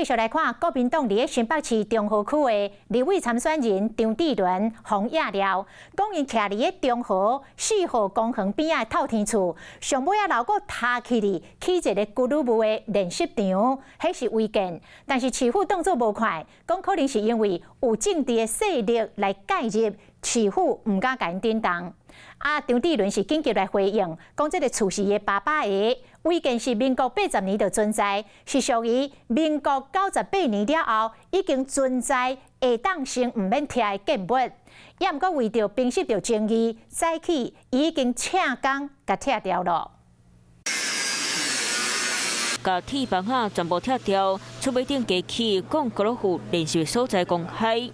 继续来看，国民党伫新北市中和区的立委参选人张智伦、洪亚寮，讲因徛伫中和4号公园边仔透天厝，上尾留个塌起哩起一个咕噜舞的练习场，迄是违建。但是市府动作无快，讲可能是因为有政治的势力来介入，市府唔敢甲因顶动。张智伦是紧急来回应，讲这个厝是伊爸爸的。 违建是民国80年就存在，是属于民国98年了后已经存在，会当成唔免拆的建物。也毋过为着平息着争议，早起已经请工甲拆掉了。甲铁板仔全部拆掉，厝尾顶架起讲高尔夫练习所在公开。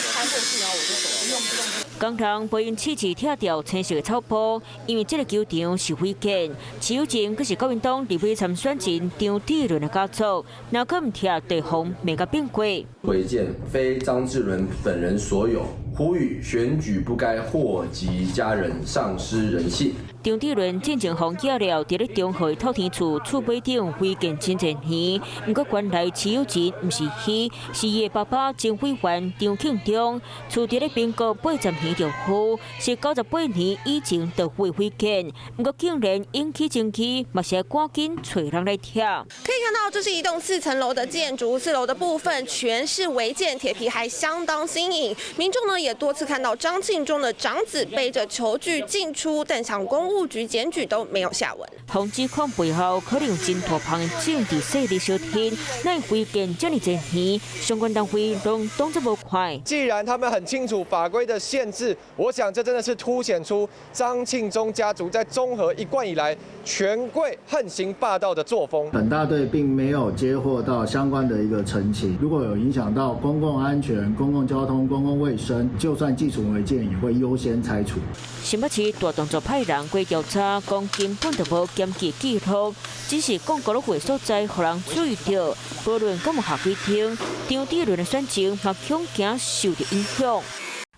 工人被因弃置拆掉青色的草坡，因为这个球场是违建。持有人阁是国民党立委参选人张智伦的家族，若可唔拆地方，未甲变过。违建非张智伦本人所有，呼吁选举不该祸及家人，丧失人性。 张智伦进前防野了，伫咧中和透天厝厝尾顶违建真侪年，不过原来持有人唔是伊，是伊的爸爸前委员张庆忠。厝伫咧民国80年就好，是98年以前就违建，不过竟然引起争议，嘛是赶紧找人来拆。可以看到，这是一栋4层楼的建筑，4楼的部分全是违建，铁皮还相当新颖。民众呢也多次看到张庆忠的长子背着球具进出，但想公务局检举都没有下文。通知款背后可能有真大旁政治势力小天，那违建这么多年，相关单位拢动作无快。既然他们很清楚法规的限制，我想这真的是凸显出张庆忠家族在中和一贯以来权贵横行霸道的作风。本大队并没有接获到相关的一个陈情，如果有影响到公共安全、公共交通、公共卫生，就算既存违建也会优先拆除。新北市大动作派人过调查，讲根本就无检举记录，只是讲高尔夫所在，互人注意到，无论敢有下规定，张智伦的选情嘛恐惊受到影响。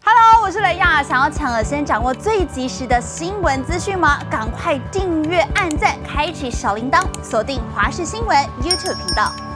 Hello， 我是雷亚，想要抢了先掌握最及时的新闻资讯吗？赶快订阅、按赞、开启小铃铛，锁定华视新闻 YouTube 频道。